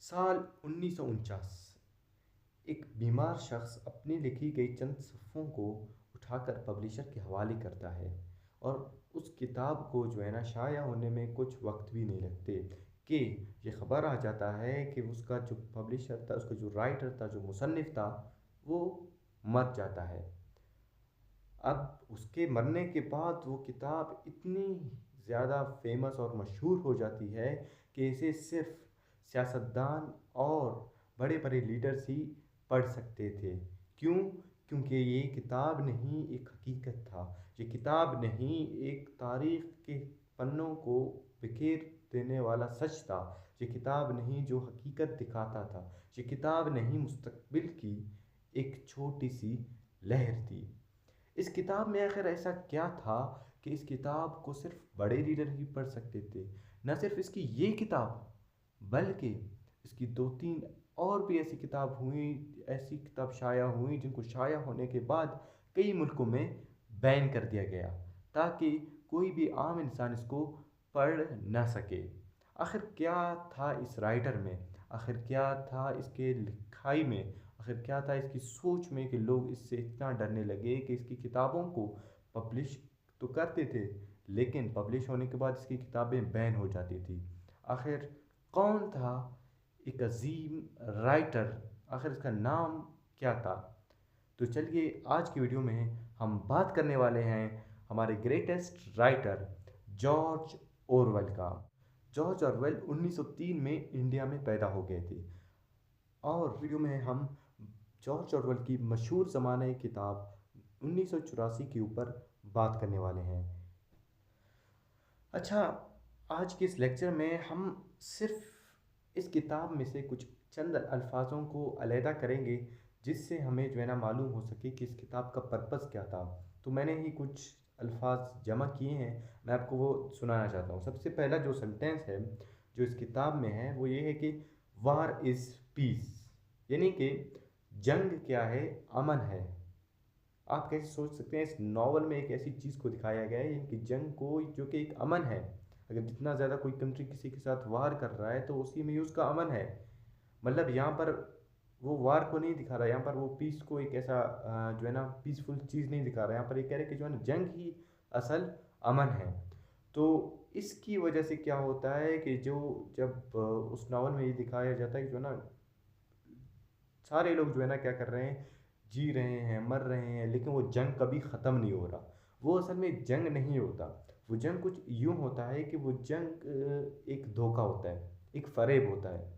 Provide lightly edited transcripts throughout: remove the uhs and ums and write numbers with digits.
साल 1949 एक बीमार शख्स अपनी लिखी गई चंद सफ़ों को उठाकर पब्लिशर के हवाले करता है और उस किताब को जो है ना शाया होने में कुछ वक्त भी नहीं लगते कि ये ख़बर आ जाता है कि उसका जो पब्लिशर था, उसका जो राइटर था, जो मुसन्निफ़ था, वो मर जाता है। अब उसके मरने के बाद वो किताब इतनी ज़्यादा फेमस और मशहूर हो जाती है कि इसे सिर्फ सियासतदान और बड़े बड़े लीडर्स ही पढ़ सकते थे। क्यों? क्योंकि ये किताब नहीं एक हकीकत था, ये किताब नहीं एक तारीख़ के पन्नों को बिखेर देने वाला सच था, ये किताब नहीं जो हकीकत दिखाता था, ये किताब नहीं मुस्तक़बिल की एक छोटी सी लहर थी। इस किताब में आखिर ऐसा क्या था कि इस किताब को सिर्फ बड़े रीडर ही पढ़ सकते थे। न सिर्फ इसकी ये किताब बल्कि इसकी दो तीन और भी ऐसी किताब हुई, ऐसी किताब शाया हुई जिनको शाया होने के बाद कई मुल्कों में बैन कर दिया गया ताकि कोई भी आम इंसान इसको पढ़ ना सके। आखिर क्या था इस राइटर में, आखिर क्या था इसके लिखाई में, आखिर क्या था इसकी सोच में कि लोग इससे इतना डरने लगे कि इसकी किताबों को पब्लिश तो करते थे लेकिन पब्लिश होने के बाद इसकी किताबें बैन हो जाती थी। आखिर कौन था एक अजीम राइटर, आखिर इसका नाम क्या था? तो चलिए आज की वीडियो में हम बात करने वाले हैं हमारे ग्रेटेस्ट राइटर जॉर्ज ओरवेल का। जॉर्ज ऑरवेल 1903 में इंडिया में पैदा हो गए थे और वीडियो में हम जॉर्ज ऑरवेल की मशहूर ज़माने किताब 1984 के ऊपर बात करने वाले हैं। अच्छा, आज के इस लेक्चर में हम सिर्फ इस किताब में से कुछ चंद अल्फाजों को अलहदा करेंगे जिससे हमें जो है ना मालूम हो सके कि इस किताब का पर्पस क्या था। तो मैंने ही कुछ अल्फाज जमा किए हैं, मैं आपको वो सुनाना चाहता हूँ। सबसे पहला जो सेंटेंस है जो इस किताब में है वो ये है कि वार इज़ पीस, यानी कि जंग क्या है, अमन है। आप कैसे सोच सकते हैं, इस नावल में एक ऐसी चीज़ को दिखाया गया है कि जंग को जो कि एक अमन है। अगर जितना ज़्यादा कोई कंट्री किसी के साथ वार कर रहा है तो उसी में ही उसका अमन है। मतलब यहाँ पर वो वार को नहीं दिखा रहा है, यहाँ पर वो पीस को एक ऐसा जो है ना पीसफुल चीज़ नहीं दिखा रहा है। यहाँ पर ये कह रहे हैं कि जो है ना जंग ही असल अमन है। तो इसकी वजह से क्या होता है कि जो जब उस नावल में ये दिखाया जाता है कि जो है ना सारे लोग जो है ना क्या कर रहे हैं, जी रहे हैं, मर रहे हैं, लेकिन वो जंग कभी ख़त्म नहीं हो रहा। वो असल में जंग नहीं होता, वो जंग कुछ यूँ होता है कि वो जंग एक धोखा होता है, एक फ़रेब होता है।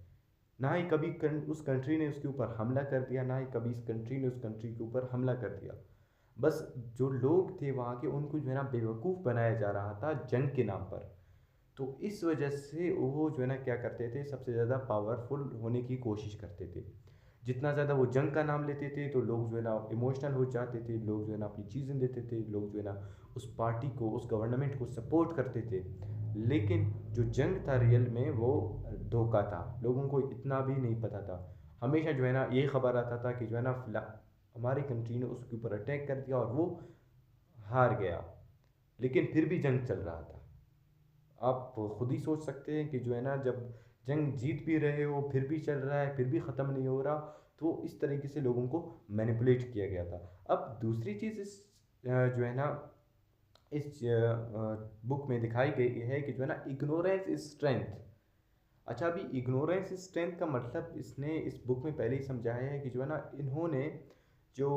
ना ही कभी उस कंट्री ने उसके ऊपर हमला कर दिया, ना ही कभी इस कंट्री ने उस कंट्री के ऊपर हमला कर दिया। बस जो लोग थे वहाँ के उनको जो है ना बेवकूफ़ बनाया जा रहा था जंग के नाम पर। तो इस वजह से वो जो है ना क्या करते थे, सबसे ज़्यादा पावरफुल होने की कोशिश करते थे। जितना ज़्यादा वो जंग का नाम लेते थे तो लोग जो है ना इमोशनल हो जाते थे, लोग जो है ना अपनी चीज़ें देते थे, लोग जो है ना उस पार्टी को, उस गवर्नमेंट को सपोर्ट करते थे। लेकिन जो जंग था रियल में वो धोखा था, लोगों को इतना भी नहीं पता था। हमेशा जो है ना ये खबर आता था कि जो है ना हमारी कंट्री ने उसके ऊपर अटैक कर दिया और वो हार गया, लेकिन फिर भी जंग चल रहा था। आप खुद ही सोच सकते हैं कि जो है ना जब जंग जीत भी रहे हो फिर भी चल रहा है, फिर भी ख़त्म नहीं हो रहा, तो इस तरीके से लोगों को मैनिपुलेट किया गया था। अब दूसरी चीज़ इस जो है ना इस बुक में दिखाई गई है कि जो है ना इग्नोरेंस इज स्ट्रेंथ। अच्छा, अभी इग्नोरेंस इज स्ट्रेंथ का मतलब इसने इस बुक में पहले ही समझाया है कि जो है ना इन्होंने जो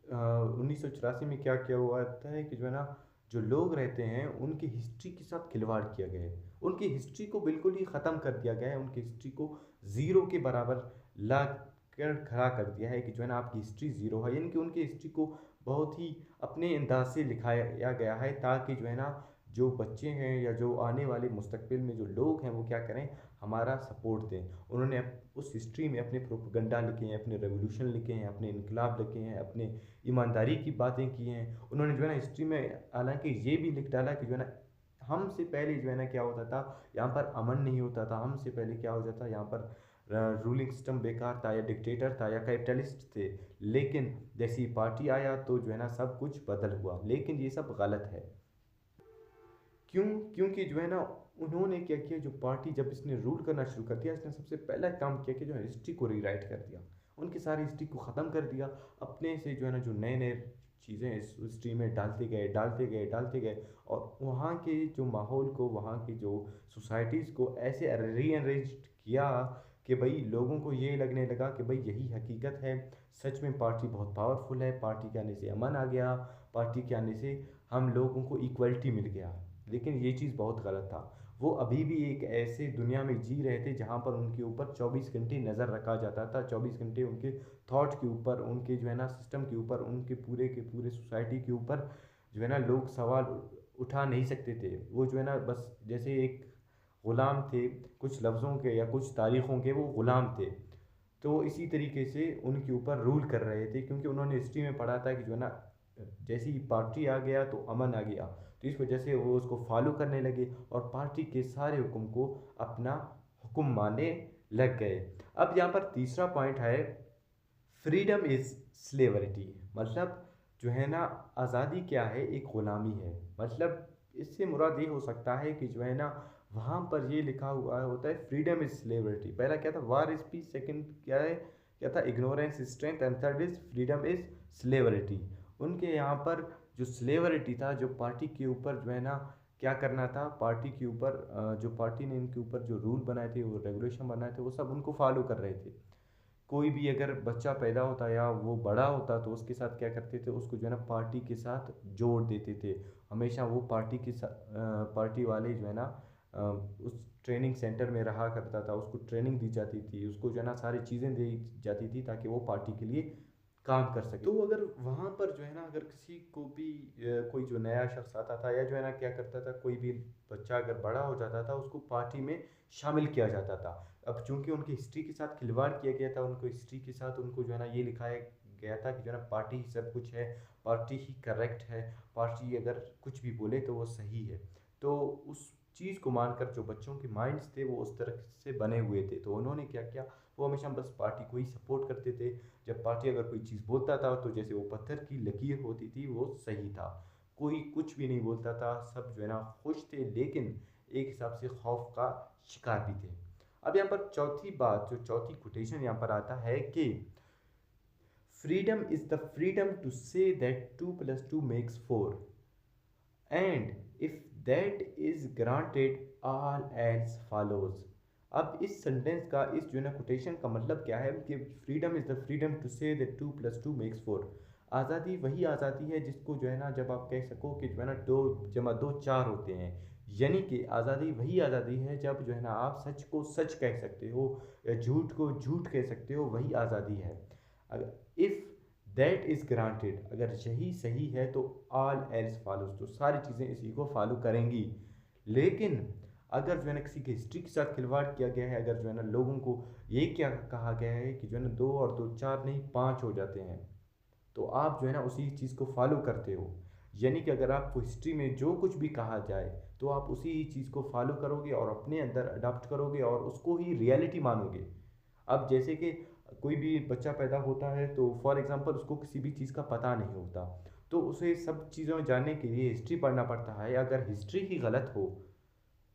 1984 में क्या किया हुआ था है कि जो है ना जो लोग रहते हैं उनकी हिस्ट्री के साथ खिलवाड़ किया गया है, उनकी हिस्ट्री को बिल्कुल ही ख़त्म कर दिया गया है, उनकी हिस्ट्री को ज़ीरो के बराबर ला कर खड़ा कर दिया है कि जो है ना आपकी हिस्ट्री ज़ीरो है। यानी कि उनकी हिस्ट्री को बहुत ही अपने अंदाज से लिखाया गया है ताकि जो है ना जो बच्चे हैं या जो आने वाले मुस्तकबिल में जो लोग हैं वो क्या करें, हमारा सपोर्ट दें। उन्होंने उस हिस्ट्री में अपने प्रोपेगेंडा लिखे हैं, अपने रेवोल्यूशन लिखे हैं, अपने इनकलाब लिखे हैं, अपने ईमानदारी की बातें की हैं। उन्होंने जो है ना हिस्ट्री में हालांकि ये भी लिख डाला कि जो है ना हमसे पहले जो है ना क्या होता था, यहाँ पर अमन नहीं होता था। हमसे पहले क्या हो जाता, यहाँ पर रूलिंग सिस्टम बेकार था या डिक्टेटर था या कैपिटलिस्ट थे। लेकिन जैसी पार्टी आया तो जो है ना सब कुछ बदल हुआ, लेकिन ये सब गलत है। क्यों? क्योंकि जो है ना उन्होंने क्या किया, जो पार्टी जब इसने रूल करना शुरू कर दिया, इसने सबसे पहला काम किया कि जो है हिस्ट्री को रीराइट कर दिया, उनकी सारी हिस्ट्री को ख़त्म कर दिया। अपने से जो है ना जो नए नए चीज़ें इस हिस्ट्री में डालते गए डालते गए डालते गए, और वहाँ के जो माहौल को, वहाँ की जो सोसाइटीज़ को ऐसे रीअरेंज किया कि भाई लोगों को ये लगने लगा कि भाई यही हकीकत है, सच में पार्टी बहुत पावरफुल है, पार्टी के आने से अमन आ गया, पार्टी के आने से हम लोगों को इक्वलिटी मिल गया। लेकिन ये चीज़ बहुत गलत था। वो अभी भी एक ऐसे दुनिया में जी रहे थे जहाँ पर उनके ऊपर 24 घंटे नज़र रखा जाता था, 24 घंटे उनके थॉट के ऊपर, उनके जो है ना सिस्टम के ऊपर, उनके पूरे के पूरे सोसाइटी के ऊपर जो है ना लोग सवाल उठा नहीं सकते थे। वो जो है ना बस जैसे एक ग़ुलाम थे, कुछ लफ्ज़ों के या कुछ तारीख़ों के वो ग़ुलाम थे। तो इसी तरीके से उनके ऊपर रूल कर रहे थे, क्योंकि उन्होंने हिस्ट्री में पढ़ा था कि जो है ना जैसे ही पार्टी आ गया तो अमन आ गया। तो इस वजह से वो उसको फॉलो करने लगे और पार्टी के सारे हुक्म को अपना हुक्म मानने लग गए। अब यहाँ पर तीसरा पॉइंट है, फ्रीडम इज़ स्लेवरिटी। मतलब जो है ना आज़ादी क्या है, एक ग़ुलामी है। मतलब इससे मुराद ये हो सकता है कि जो है ना वहाँ पर ये लिखा हुआ होता है फ्रीडम इज़ स्लेवरिटी। पहला क्या था, वार इज़ पीस, सेकंड क्या है, क्या था, ignorance is strength, and third is freedom is slavery. उनके यहाँ पर जो स्लेवरिटी था, जो पार्टी के ऊपर जो है ना क्या करना था, पार्टी के ऊपर जो पार्टी ने इनके ऊपर जो रूल बनाए थे, वो रेगुलेशन बनाए थे, वो सब उनको फॉलो कर रहे थे। कोई भी अगर बच्चा पैदा होता या वो बड़ा होता तो उसके साथ क्या करते थे, उसको जो है ना पार्टी के साथ जोड़ देते थे। हमेशा वो पार्टी के साथ पार्टी वाले जो है ना उस ट्रेनिंग सेंटर में रहा करता था, उसको ट्रेनिंग दी जाती थी, उसको जो है ना सारी चीज़ें दी जाती थी ताकि वो पार्टी के लिए काम कर सके। तो अगर वहाँ पर जो है ना अगर किसी को भी कोई जो नया शख्स आता था या जो है ना क्या करता था, कोई भी बच्चा अगर बड़ा हो जाता था उसको पार्टी में शामिल किया जाता था। अब चूंकि उनकी हिस्ट्री के साथ खिलवाड़ किया गया था, उनको हिस्ट्री के साथ उनको जो है ना ये लिखाया गया था कि जो है ना पार्टी ही सब कुछ है, पार्टी ही करेक्ट है, पार्टी अगर कुछ भी बोले तो वो सही है। तो उस चीज़ को मानकर जो बच्चों के माइंड्स थे वो उस तरह से बने हुए थे। तो उन्होंने क्या किया, वो हमेशा बस पार्टी को ही सपोर्ट करते थे। जब पार्टी अगर कोई चीज़ बोलता था तो जैसे वो पत्थर की लकीर होती थी, वो सही था, कोई कुछ भी नहीं बोलता था, सब जो है ना खुश थे, लेकिन एक हिसाब से खौफ का शिकार भी थे। अब यहाँ पर चौथी बात, जो चौथी कोटेशन यहाँ पर आता है कि freedom is the freedom to say that 2 + 2 = 4, and if that is granted all else follows. अब इस सेंटेंस का, इस जो है ना कोटेशन का मतलब क्या है कि freedom is the freedom to say that 2 + 2 = 4। आज़ादी वही आज़ादी है जिसको जो है ना जब आप कह सको कि जो है ना 2 + 2 = 4 होते हैं। यानी कि आज़ादी वही आज़ादी है जब जो है ना आप सच को सच कह सकते हो या झूठ को झूठ कह सकते हो, वही आज़ादी है। अगर इफ़ दैट इज़ ग्रांटेड, अगर यही सही है तो ऑल एल्स फॉलोज, तो सारी चीज़ें इसी को फॉलो करेंगी। लेकिन अगर जो है ना किसी की हिस्ट्री के साथ खिलवाड़ किया गया है, अगर जो है ना लोगों को ये क्या कहा गया है कि जो है ना 2 और 2 4 नहीं 5 हो जाते हैं, तो आप जो है ना उसी चीज़ को फॉलो करते हो। यानी कि अगर आपको हिस्ट्री में जो कुछ भी कहा जाए तो आप उसी चीज़ को फॉलो करोगे और अपने अंदर अडॉप्ट करोगे और उसको ही रियलिटी मानोगे। अब जैसे कि कोई भी बच्चा पैदा होता है तो फॉर एग्जांपल उसको किसी भी चीज़ का पता नहीं होता, तो उसे सब चीज़ों जानने के लिए हिस्ट्री पढ़ना पड़ता है। अगर हिस्ट्री ही गलत हो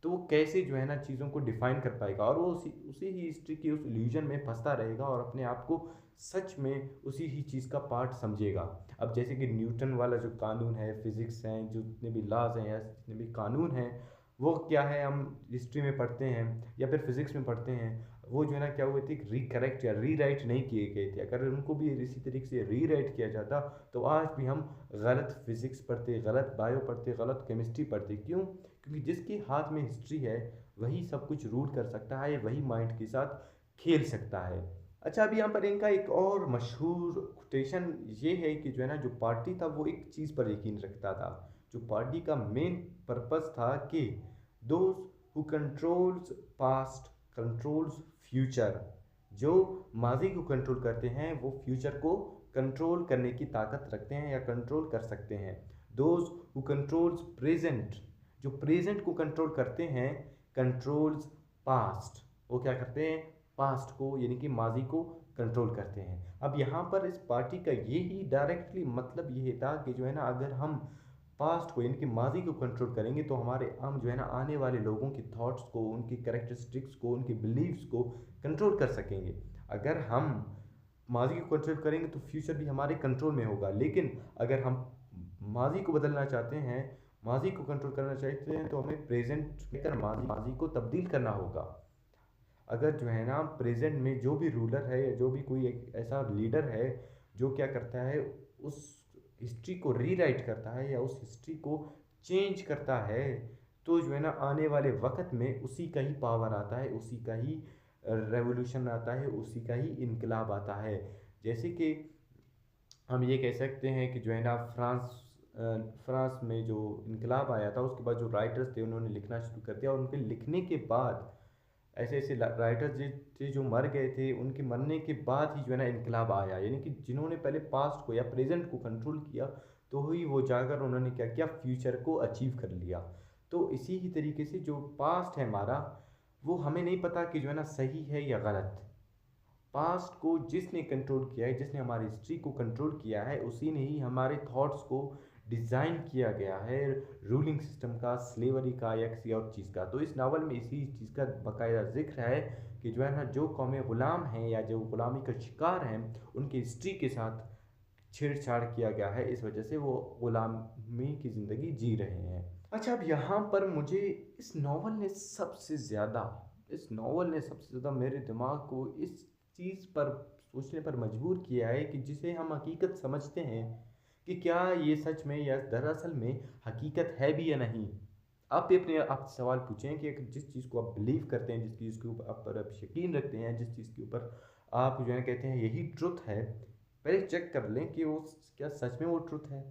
तो वो कैसे जो है ना चीज़ों को डिफाइन कर पाएगा, और वो उसी उसी ही हिस्ट्री के उस इल्यूजन में फंसता रहेगा और अपने आप को सच में उसी ही चीज़ का पार्ट समझेगा। अब जैसे कि न्यूटन वाला जो कानून है, फिज़िक्स हैं, जो जितने भी लॉज हैं या जितने भी कानून हैं, वो क्या है हम हिस्ट्री में पढ़ते हैं या फिर फिज़िक्स में पढ़ते हैं, वो जो है ना क्या हुए थे, रीकरेक्ट या रीराइट नहीं किए गए थे। अगर उनको भी इसी तरीके से रीराइट किया जाता तो आज भी हम गलत फिज़िक्स पढ़ते, गलत बायो पढ़ते, गलत केमिस्ट्री पढ़ते। क्यों? क्योंकि जिसके हाथ में हिस्ट्री है वही सब कुछ रूल कर सकता है, वही माइंड के साथ खेल सकता है। अच्छा, अभी यहाँ पर इनका एक और मशहूर कोटेशन ये है कि जो है ना जो पार्टी था वो एक चीज़ पर यकीन रखता था, जो पार्टी का मेन पर्पस था कि those who controls past controls future. जो माजी को कंट्रोल करते हैं वो फ्यूचर को कंट्रोल करने की ताकत रखते हैं या कंट्रोल कर सकते हैं। दोज हु कंट्रोल्स प्रेजेंट, जो प्रेजेंट को कंट्रोल करते हैं, कंट्रोल्स पास्ट, वो क्या करते हैं, पास्ट को यानी कि माजी को कंट्रोल करते हैं। अब यहाँ पर इस पार्टी का ये ही डायरेक्टली मतलब ये था कि जो है ना अगर हम पास्ट को यानी कि माजी को कंट्रोल करेंगे तो हम जो है ना आने वाले लोगों की थॉट्स को, उनकी कैरेक्टरिस्टिक्स को, उनकी बिलीव्स को कंट्रोल कर सकेंगे। अगर हम माजी को कंट्रोल करेंगे तो फ्यूचर भी हमारे कंट्रोल में होगा। लेकिन अगर हम माजी को बदलना चाहते हैं, माजी को कंट्रोल करना चाहते हैं, तो हमें प्रेजेंट में माजी को तब्दील करना होगा। अगर जो है ना प्रेजेंट में जो भी रूलर है या जो भी कोई एक ऐसा लीडर है जो क्या करता है, उस हिस्ट्री को रीराइट करता है या उस हिस्ट्री को चेंज करता है, तो जो है ना आने वाले वक्त में उसी का ही पावर आता है, उसी का ही रेवोल्यूशन आता है, उसी का ही इनकलाब आता है। जैसे कि हम ये कह सकते हैं कि जो है ना फ्रांस में जो इनकलाब आया था, उसके बाद जो राइटर्स थे उन्होंने लिखना शुरू कर दिया, और उनके लिखने के बाद ऐसे ऐसे राइटर्स थे जो मर गए थे, उनके मरने के बाद ही जो है ना इनकलाब आया। यानी कि जिन्होंने पहले पास्ट को या प्रेजेंट को कंट्रोल किया, तो ही वो जाकर उन्होंने क्या किया, फ्यूचर को अचीव कर लिया। तो इसी ही तरीके से जो पास्ट है हमारा, वो हमें नहीं पता कि जो है ना सही है या गलत। पास्ट को जिसने कंट्रोल किया है, जिसने हमारी हिस्ट्री को कंट्रोल किया है, उसी ने ही हमारे थॉट्स को डिज़ाइन किया गया है, रूलिंग सिस्टम का, स्लेवरी का या किसी और चीज़ का। तो इस नावल में इसी चीज़ का बाकायदा जिक्र है कि जो है ना जो कौमें ग़ुलाम हैं या जो ग़ुलामी का शिकार हैं, उनकी हिस्ट्री के साथ छेड़छाड़ किया गया है, इस वजह से वो ग़ुलामी की ज़िंदगी जी रहे हैं। अच्छा, अब यहाँ पर मुझे इस नॉवल ने सबसे ज़्यादा मेरे दिमाग को इस चीज़ पर सोचने पर मजबूर किया है कि जिसे हम हकीकत समझते हैं, कि क्या ये सच में या दरअसल में हकीकत है भी या नहीं। आप भी अपने आप से सवाल पूछें कि जिस चीज़ को आप बिलीव करते हैं, जिस चीज़ के ऊपर आप यकीन रखते हैं, जिस चीज़ के ऊपर आप जो है कहते हैं यही ट्रुथ है, पहले चेक कर लें कि वो क्या सच में वो ट्रुथ है।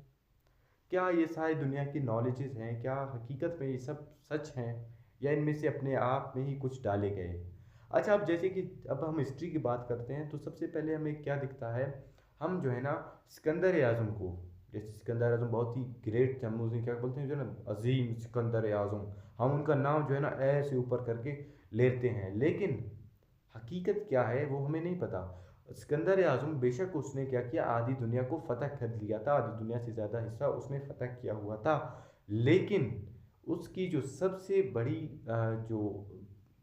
क्या ये सारी दुनिया की नॉलेजेस हैं, क्या हकीकत में ये सब सच हैं, या इनमें से अपने आप में ही कुछ डाले गए। अच्छा, अब जैसे कि अब हम हिस्ट्री की बात करते हैं, तो सबसे पहले हमें क्या दिखता है, हम जो है ना सिकंदर आज़म को, जैसे सिकंदर आज़म बहुत ही ग्रेट थे, हम उसे क्या बोलते हैं जो है ना अजीम सिकंदर आज़म, हम उनका नाम जो है ना ऐसे ऊपर करके लेते हैं। लेकिन हकीकत क्या है वो हमें नहीं पता। सिकंदर आज़म बेशक उसने क्या किया, आधी दुनिया को फ़तह कर लिया था, आधी दुनिया से ज़्यादा हिस्सा उसने फ़तह किया हुआ था। लेकिन उसकी जो सबसे बड़ी जो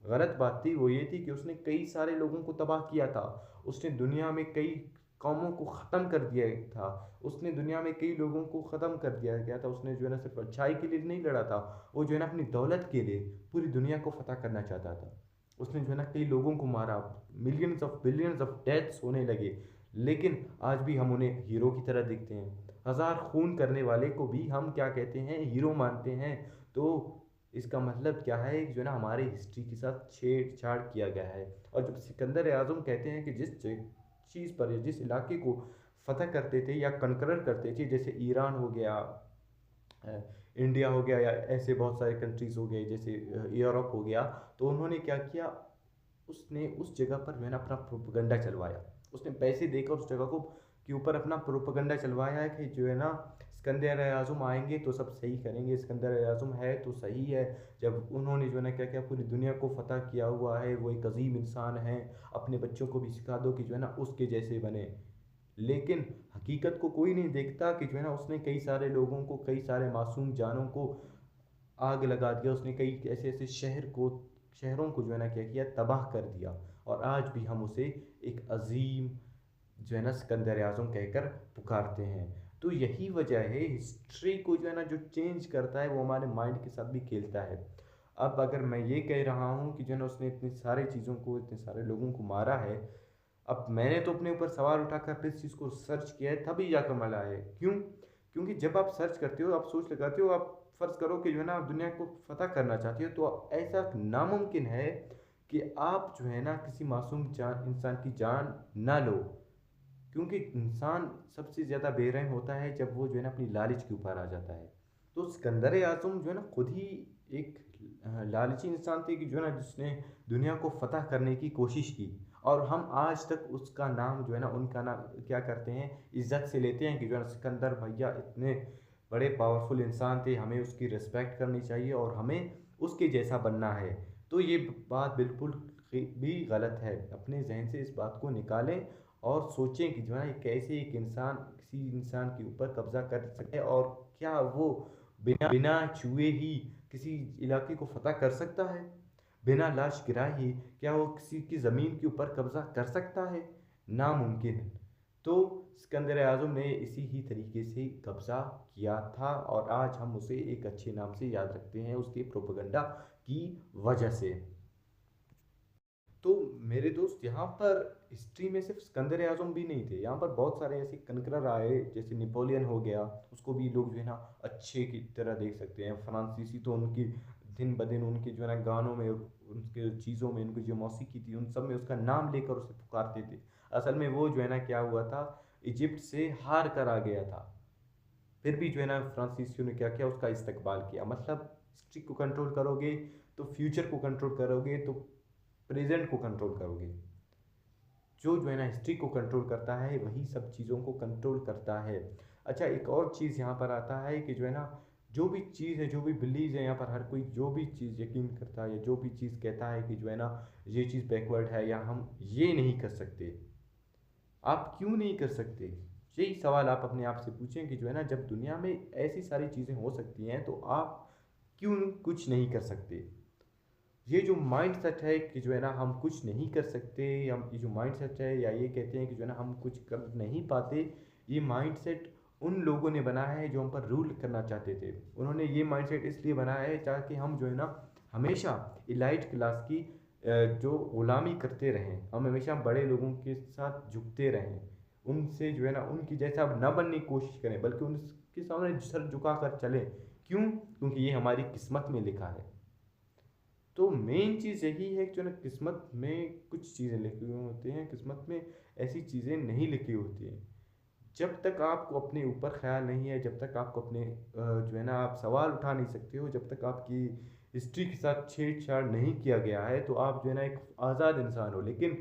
गलत बात थी वो ये थी कि उसने कई सारे लोगों को तबाह किया था। उसने दुनिया में कई कौमों को ख़त्म कर दिया था। उसने दुनिया में कई लोगों को ख़त्म कर दिया गया था। उसने जो है ना सिर्फ अच्छाई के लिए नहीं लड़ा था, वो जो है ना अपनी दौलत के लिए पूरी दुनिया को फ़तह करना चाहता था। उसने जो है ना कई लोगों को मारा, बिलियंस ऑफ डेथ्स होने लगे। लेकिन आज भी हम उन्हें हीरो की तरह देखते हैं। हज़ार खून करने वाले को भी हम क्या कहते हैं, हीरो मानते हैं। तो इसका मतलब क्या है कि जो है ना हमारे हिस्ट्री के साथ छेड़छाड़ किया गया है। और जब सिकंदर आज़म कहते हैं कि जिस चीज़ पर या जिस इलाके को फ़तह करते थे या कनकरर करते थे, जैसे ईरान हो गया, इंडिया हो गया, या ऐसे बहुत सारे कंट्रीज़ हो गए, जैसे यूरोप हो गया, तो उन्होंने क्या किया, उसने उस जगह पर जो है ना अपना प्रोपगंडा चलवाया। उसने पैसे देकर उस जगह को के ऊपर अपना प्रोपगंडा चलवाया है कि जो है ना सिकंदर आज़म आएंगे तो सब सही करेंगे, सिकंदर आज़म है तो सही है। जब उन्होंने जो है ना क्या क्या पूरी दुनिया को फ़तह किया हुआ है, वो एक अजीम इंसान है, अपने बच्चों को भी सिखा दो कि जो है ना उसके जैसे बने। लेकिन हकीकत को कोई नहीं देखता कि जो है ना उसने कई सारे लोगों को, कई सारे मासूम जानों को आग लगा दिया। उसने कई ऐसे ऐसे शहरों को जो है ना क्या किया, तबाह कर दिया। और आज भी हम उसे एक अजीम जो है ना सिकंदर आज़म कहकर पुकारते हैं। तो यही वजह है, हिस्ट्री को जो है ना जो चेंज करता है वो हमारे माइंड के साथ भी खेलता है। अब अगर मैं ये कह रहा हूँ कि जो है ना उसने इतनी सारी चीज़ों को, इतने सारे लोगों को मारा है, अब मैंने तो अपने ऊपर सवाल उठाकर फिर इस चीज़ को सर्च किया है, तभी जाकर मिला है। क्यों? क्योंकि जब आप सर्च करते हो, आप सोच लगाते हो, आप फ़र्ज़ करो कि जो है ना आप दुनिया को फ़तह करना चाहते हो, तो ऐसा नामुमकिन है कि आप जो है ना किसी मासूम इंसान की जान ना लो। क्योंकि इंसान सबसे ज़्यादा बेरहम होता है जब वो जो है ना अपनी लालच के ऊपर आ जाता है। तो सिकंदर आज़म जो है ना खुद ही एक लालची इंसान थे कि जो है ना जिसने दुनिया को फ़तह करने की कोशिश की। और हम आज तक उसका नाम जो है ना, उनका नाम क्या करते हैं, इज़्ज़त से लेते हैं कि जो है ना सिकंदर भैया इतने बड़े पावरफुल इंसान थे, हमें उसकी रिस्पेक्ट करनी चाहिए और हमें उसके जैसा बनना है। तो ये बात बिल्कुल भी गलत है। अपने जहन से इस बात को निकालें और सोचें कि जो है ना कैसे एक इंसान किसी इंसान के ऊपर कब्जा कर सकता है और क्या वो बिना बिना छुए ही किसी इलाके को फतह कर सकता है? बिना लाश गिराए ही क्या वो किसी की ज़मीन के ऊपर कब्जा कर सकता है? नामुमकिन है। तो सिकंदर आज़म ने इसी ही तरीके से कब्जा किया था और आज हम उसे एक अच्छे नाम से याद रखते हैं उसके प्रोपेगेंडा की वजह से। तो मेरे दोस्त, यहाँ पर हिस्ट्री में सिर्फ सिकंदर आज़म भी नहीं थे, यहाँ पर बहुत सारे ऐसे कनकरर आए, जैसे नेपोलियन हो गया, उसको भी लोग जो है ना अच्छे की तरह देख सकते हैं। फ्रांसीसी तो उनकी दिन ब दिन उनके जो है ना गानों में, उनके चीज़ों में, उनकी जो मौसीकी थी, उन सब में उसका नाम लेकर उसे पुकारते थे। असल में वो जो है ना क्या हुआ था, इजिप्ट से हार कर आ गया था, फिर भी जो है ना फ्रांसीसियों ने क्या किया, उसका इस्तकबाल किया। मतलब हिस्ट्री को कंट्रोल करोगे तो फ्यूचर को कंट्रोल करोगे, तो प्रेजेंट को कंट्रोल करोगे। जो है ना हिस्ट्री को कंट्रोल करता है वही सब चीज़ों को कंट्रोल करता है। अच्छा, एक और चीज़ यहाँ पर आता है कि जो है ना जो भी चीज़ है, जो भी बिलीव है, यहाँ पर हर कोई जो भी चीज़ यकीन करता है या जो भी चीज़ कहता है कि जो है ना ये चीज़ बैकवर्ड है या हम ये नहीं कर सकते, आप क्यों नहीं कर सकते? यही सवाल आप अपने आप से पूछें कि जो है ना जब दुनिया में ऐसी सारी चीज़ें हो सकती हैं तो आप क्यों कुछ नहीं कर सकते? ये जो माइंडसेट है कि जो है ना हम कुछ नहीं कर सकते, हम ये जो माइंडसेट है या ये कहते हैं कि जो है ना हम कुछ कर नहीं पाते, ये माइंडसेट उन लोगों ने बनाया है जो हम पर रूल करना चाहते थे। उन्होंने ये माइंडसेट इसलिए बनाया है ताकि हम जो है ना हमेशा इलाइट क्लास की जो गुलामी करते रहें, हम हमेशा बड़े लोगों के साथ झुकते रहें, उनसे जो है ना उनकी जैसा अब न बनने की कोशिश करें, बल्कि उनके सामने सर झुका कर चलें। क्यों? क्योंकि ये हमारी किस्मत में लिखा है। तो मेन चीज़ यही है कि जो ना किस्मत में कुछ चीज़ें लिखी हुई होती हैं, किस्मत में ऐसी चीज़ें नहीं लिखी होती हैं। जब तक आपको अपने ऊपर ख्याल नहीं है, जब तक आपको अपने जो है ना आप सवाल उठा नहीं सकते हो, जब तक आपकी हिस्ट्री के साथ छेड़छाड़ नहीं किया गया है, तो आप जो है ना एक आज़ाद इंसान हो। लेकिन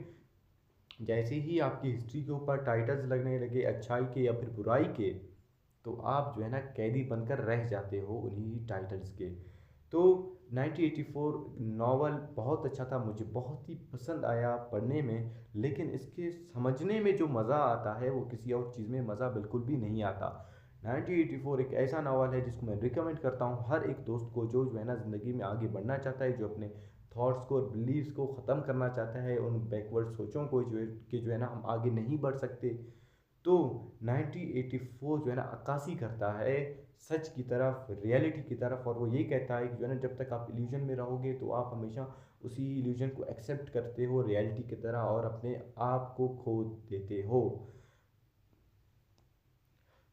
जैसे ही आपकी हिस्ट्री के ऊपर टाइटल्स लगने लगे अच्छाई के या फिर बुराई के, तो आप जो है ना कैदी बनकर रह जाते हो उन्हीं टाइटल्स के। तो 1984 नॉवल बहुत अच्छा था, मुझे बहुत ही पसंद आया पढ़ने में, लेकिन इसके समझने में जो मज़ा आता है वो किसी और चीज़ में मज़ा बिल्कुल भी नहीं आता। 1984 एक ऐसा नावल है जिसको मैं रिकमेंड करता हूँ हर एक दोस्त को जो है ना ज़िंदगी में आगे बढ़ना चाहता है, जो अपने थॉट्स को और बिलीव्स को ख़त्म करना चाहता है, उन बैकवर्ड सोचों को जो है कि जो है ना हम आगे नहीं बढ़ सकते। तो 1984 जो है ना अक्कासी करता है सच की तरफ, रियलिटी की तरफ, और वो ये कहता है कि जो है ना जब तक आप इल्यूजन में रहोगे तो आप हमेशा उसी इल्यूजन को एक्सेप्ट करते हो रियलिटी की तरह और अपने आप को खो देते हो।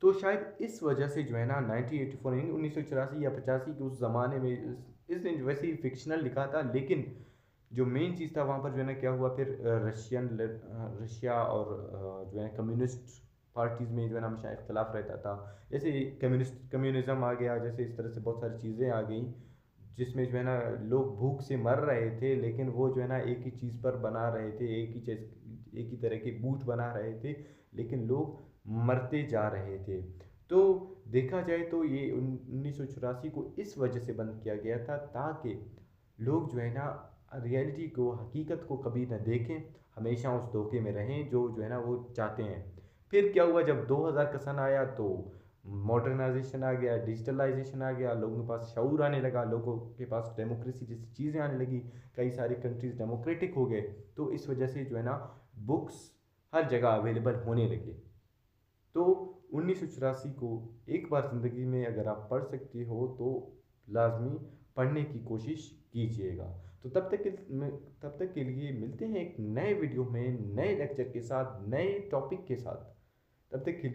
तो शायद इस वजह से जो है ना 1984 यानी 1984 या 85 के उस ज़माने में इसने वैसे ही फिक्शनल लिखा था, लेकिन जो मेन चीज़ था वहाँ पर जो है ना क्या हुआ फिर रशिया और जो है कम्युनिस्ट पार्टीज़ में जो है ना हमेशा इख्तलाफ रहता था। जैसे कम्युनिज़्म आ गया, जैसे इस तरह से बहुत सारी चीज़ें आ गई जिसमें जो है ना लोग भूख से मर रहे थे, लेकिन वो जो है ना एक ही चीज़ पर बना रहे थे, एक ही तरह के बूट बना रहे थे, लेकिन लोग मरते जा रहे थे। तो देखा जाए तो ये 1984 को इस वजह से बंद किया गया था ताकि लोग जो है ना रियलिटी को, हकीकत को कभी ना देखें, हमेशा उस धोखे में रहें जो है ना वो चाहते हैं। फिर क्या हुआ, जब 2000 का सन आया तो मॉडर्नाइजेशन आ गया, डिजिटलाइजेशन आ गया, लोगों के पास शऊर आने लगा, लोगों के पास डेमोक्रेसी जैसी चीज़ें आने लगी, कई सारी कंट्रीज डेमोक्रेटिक हो गए। तो इस वजह से जो है ना बुक्स हर जगह अवेलेबल होने लगे। तो 1984 को एक बार ज़िंदगी में अगर आप पढ़ सकते हो तो लाजमी पढ़ने की कोशिश कीजिएगा। तो तब तक के लिए मिलते हैं एक नए वीडियो में, नए लेक्चर के साथ, नए टॉपिक के साथ। तब तक के